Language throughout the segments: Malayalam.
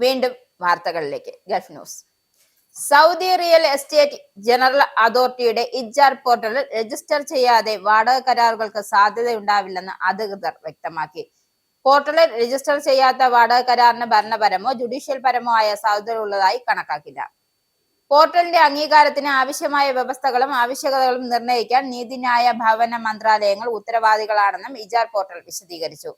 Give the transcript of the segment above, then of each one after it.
വീണ്ടും വാർത്തകളിലേക്ക്. Gulf news. Saudi real estate general അതോറിറ്റിയുടെ ഇജാർ പോർട്ടലിൽ രജിസ്റ്റർ ചെയ്യാതെ വാടക കരാറുകൾക്ക് സാധ്യതയുണ്ടാവില്ലെന്ന് അധികൃതർ വ്യക്തമാക്കി. പോർട്ടലിൽ രജിസ്റ്റർ ചെയ്യാത്ത വാടക കരാറിന് ഭരണപരമോ ജുഡീഷ്യൽ പരമോ ആയ സാധ്യതകളുള്ളതായി കണക്കാക്കില്ല. പോർട്ടലിന്റെ അംഗീകാരത്തിന് ആവശ്യമായ വ്യവസ്ഥകളും ആവശ്യകതകളും നിർണ്ണയിക്കാൻ നീതിന്യായ ഭവന മന്ത്രാലയങ്ങൾ ഉത്തരവാദികളാണെന്നും ഇജാർ പോർട്ടൽ വിശദീകരിച്ചു.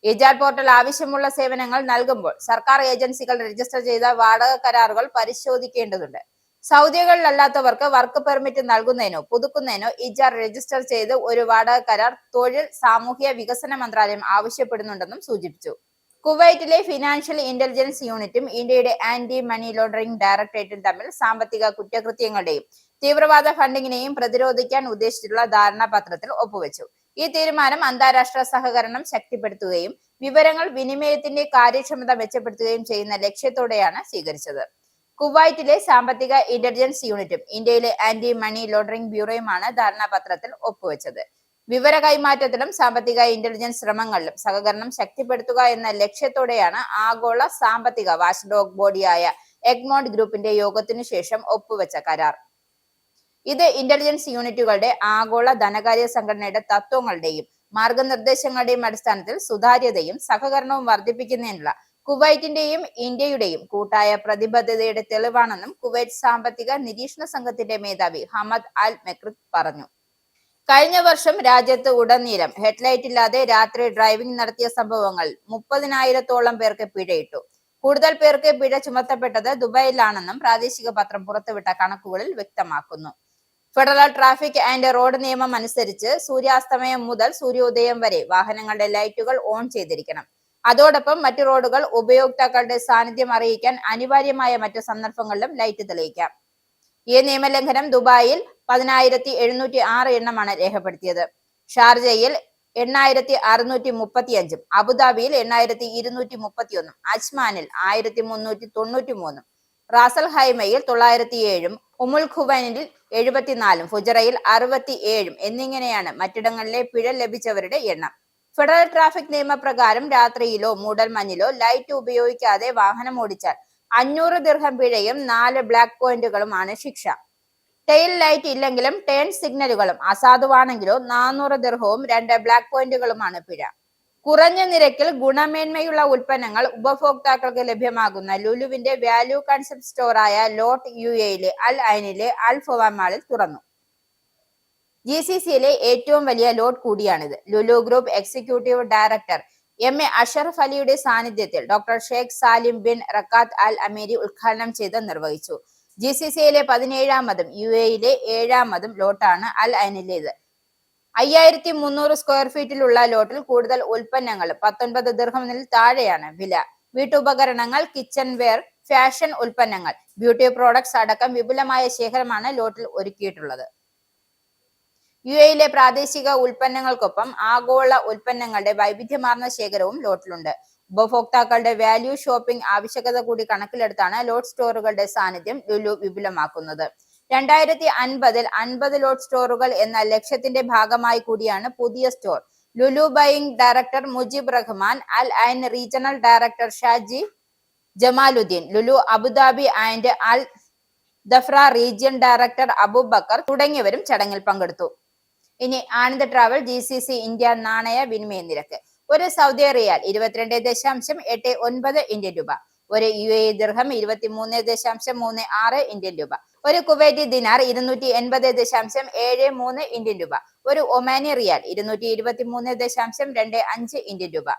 ഇജാർ പോർട്ടൽ ആവശ്യമുള്ള സേവനങ്ങൾ നൽകുമ്പോൾ സർക്കാർ ഏജൻസികൾ രജിസ്റ്റർ ചെയ്ത വാടക കരാറുകൾ പരിശോധിക്കേണ്ടതുണ്ട്. സൗദികളിലല്ലാത്തവർക്ക് വർക്ക് പെർമിറ്റ് നൽകുന്നതിനോ പുതുക്കുന്നതിനോ ഇജാർ രജിസ്റ്റർ ചെയ്ത് ഒരു വാടക കരാർ തൊഴിൽ സാമൂഹ്യ വികസന മന്ത്രാലയം ആവശ്യപ്പെടുന്നുണ്ടെന്നും സൂചിപ്പിച്ചു. കുവൈറ്റിലെ ഫിനാൻഷ്യൽ ഇന്റലിജൻസ് യൂണിറ്റും ഇന്ത്യയുടെ ആന്റി മണി ലോണ്ടറിംഗ് ഡയറക്ടറേറ്റും തമ്മിൽ സാമ്പത്തിക കുറ്റകൃത്യങ്ങളുടെയും തീവ്രവാദ ഫണ്ടിങ്ങിനെയും പ്രതിരോധിക്കാൻ ഉദ്ദേശിച്ചിട്ടുള്ള ധാരണാപത്രത്തിൽ ഒപ്പുവെച്ചു. ഈ തീരുമാനം അന്താരാഷ്ട്ര സഹകരണം ശക്തിപ്പെടുത്തുകയും വിവരങ്ങൾ വിനിമയത്തിന്റെ കാര്യക്ഷമത മെച്ചപ്പെടുത്തുകയും ചെയ്യുന്ന ലക്ഷ്യത്തോടെയാണ് സ്വീകരിച്ചത്. കുവൈറ്റിലെ സാമ്പത്തിക ഇന്റലിജൻസ് യൂണിറ്റും ഇന്ത്യയിലെ ആന്റി മണി ലോണ്ടറിംഗ് ബ്യൂറോയുമാണ് ധാരണാപത്രത്തിൽ ഒപ്പുവെച്ചത്. വിവര കൈമാറ്റത്തിലും സാമ്പത്തിക ഇന്റലിജൻസ് ശ്രമങ്ങളിലും സഹകരണം ശക്തിപ്പെടുത്തുക എന്ന ലക്ഷ്യത്തോടെയാണ് ആഗോള സാമ്പത്തിക വാച്ച്ഡോഗ് ബോഡിയായ എഗ്മോണ്ട് ഗ്രൂപ്പിന്റെ യോഗത്തിനു ശേഷം ഒപ്പുവെച്ച കരാർ. ഇത് ഇന്റലിജൻസ് യൂണിറ്റുകളുടെ ആഗോള ധനകാര്യ സംഘടനയുടെ തത്വങ്ങളുടെയും മാർഗനിർദ്ദേശങ്ങളുടെയും അടിസ്ഥാനത്തിൽ സുതാര്യതയും സഹകരണവും വർദ്ധിപ്പിക്കുന്നതിനുള്ള കുവൈറ്റിന്റെയും ഇന്ത്യയുടെയും കൂട്ടായ പ്രതിബദ്ധതയുടെ തെളിവാണെന്നും കുവൈറ്റ് സാമ്പത്തിക നിരീക്ഷണ സംഘത്തിന്റെ മേധാവി ഹമദ് അൽ മെക്രിത് പറഞ്ഞു. കഴിഞ്ഞ വർഷം രാജ്യത്ത് ഉടനീളം ഹെഡ്ലൈറ്റ് ഇല്ലാതെ രാത്രി ഡ്രൈവിംഗ് നടത്തിയ സംഭവങ്ങൾ 30,000-ഓളം പേർക്ക് പിഴയിട്ടു. കൂടുതൽ പേർക്ക് പിഴ ചുമത്തപ്പെട്ടത് ദുബായിലാണെന്നും പ്രാദേശിക പത്രം പുറത്തുവിട്ട കണക്കുകളിൽ വ്യക്തമാക്കുന്നു. ഫെഡറൽ ട്രാഫിക് ആൻഡ് റോഡ് നിയമം അനുസരിച്ച് സൂര്യാസ്തമയം മുതൽ സൂര്യോദയം വരെ വാഹനങ്ങളുടെ ലൈറ്റുകൾ ഓൺ ചെയ്തിരിക്കണം. അതോടൊപ്പം മറ്റു റോഡുകൾ ഉപയോക്താക്കളുടെ സാന്നിധ്യം അറിയിക്കാൻ അനിവാര്യമായ മറ്റു സന്ദർഭങ്ങളിലും ലൈറ്റ് തെളിയിക്കാം. ഈ നിയമലംഘനം ദുബായിൽ 10,706 എണ്ണമാണ് രേഖപ്പെടുത്തിയത്. ഷാർജയിൽ 8,635, അബുദാബിയിൽ 8,231, അജ്മാനിൽ 1,393, റാസൽ ഹൈമയിൽ 907, ഉമുൽ ഖുവൈനിൽ 74, ഫുജറയിൽ 67 എന്നിങ്ങനെയാണ് മറ്റിടങ്ങളിലെ പിഴ ലഭിച്ചവരുടെ എണ്ണം. ഫെഡറൽ ട്രാഫിക് നിയമപ്രകാരം രാത്രിയിലോ മൂടൽമഞ്ഞിലോ ലൈറ്റ് ഉപയോഗിക്കാതെ വാഹനം ഓടിച്ചാൽ 500 ദിർഹം പിഴയും 4 ബ്ലാക്ക് പോയിന്റുകളുമാണ് ശിക്ഷ. ടെയിൽ ലൈറ്റ് ഇല്ലെങ്കിലും ടേൺ സിഗ്നലുകളും അസാധുവാണെങ്കിലോ 400 ദിർഹവും 2 ബ്ലാക്ക് പോയിന്റുകളുമാണ് പിഴ. കുറഞ്ഞ നിരക്കിൽ ഗുണമേന്മയുള്ള ഉൽപ്പന്നങ്ങൾ ഉപഭോക്താക്കൾക്ക് ലഭ്യമാകുന്ന ലുലുവിന്റെ വാല്യൂ കൺസെപ്റ്റ് സ്റ്റോറായ ലോട്ട് യുഎയിലെ അൽ ഐനിലെ അൽ ഫവാൻ മാളിൽ തുറന്നു. GCCയിലെ ഏറ്റവും വലിയ ലോട്ട് കൂടിയാണിത്. Lulu group executive director MA Ashraf അലിയുടെ സാന്നിധ്യത്തിൽ ഡോക്ടർ ഷേഖ് സാലിം ബിൻ റക്കാത്ത് അൽ അമീരി ഉദ്ഘാടനം ചെയ്ത് നിർവഹിച്ചു. GCCയിലെ 17ാമതും UAEയിലെ 7ാമതും ലോട്ടാണ് അൽ ഐനിലേത്. 5,300 സ്ക്വയർ ഫീറ്റിലുള്ള ലോട്ടിൽ കൂടുതൽ ഉൽപ്പന്നങ്ങളും 19 ദിർഹമിൽ താഴെയാണ് വില. വീട്ടുപകരണങ്ങൾ, കിച്ചൺ വെയർ, ഫാഷൻ ഉൽപ്പന്നങ്ങൾ, ബ്യൂട്ടി പ്രോഡക്ട്സ് അടക്കം വിപുലമായ ശേഖരമാണ് ലോട്ടിൽ ഒരുക്കിയിട്ടുള്ളത്. UAEയിലെ പ്രാദേശിക ഉൽപ്പന്നങ്ങൾക്കൊപ്പം ആഗോള ഉൽപ്പന്നങ്ങളുടെ വൈവിധ്യമാർന്ന ശേഖരവും ലോട്ടിലുണ്ട്. ഉപഭോക്താക്കളുടെ വാല്യൂ ഷോപ്പിംഗ് ആവശ്യകത കൂടി കണക്കിലെടുത്താണ് ലോട്ട് സ്റ്റോറുകളുടെ സാന്നിധ്യം ലുലു വിപുലമാക്കുന്നത്. 2050-ൽ 50 ലോട്ട് സ്റ്റോറുകൾ എന്ന ലക്ഷ്യത്തിന്റെ ഭാഗമായി കൂടിയാണ് പുതിയ store. Lulu buying director Mujeeb Rahman, Al Ain regional director Shaji Jamaluddin, Lulu Abu Dhabi and Al Dhafra region director Abubakar തുടങ്ങിയവരും ചടങ്ങിൽ പങ്കെടുത്തു. ഇനി ആനന്ദ് ട്രാവൽ GCC ഇന്ത്യ നാണയ വിനിമയ നിരക്ക്. ഒരു സൗദി റിയാൽ 22.89 ഇന്ത്യൻ രൂപ, ഒരു UAE ദിർഹം 23.36 ഇന്ത്യൻ രൂപ, ഒരു കുവൈറ്റി ദിനാർ 280.73 ഇന്ത്യൻ രൂപ, ഒരു ഒമാനി റിയാൽ 223.25 ഇന്ത്യൻ രൂപ.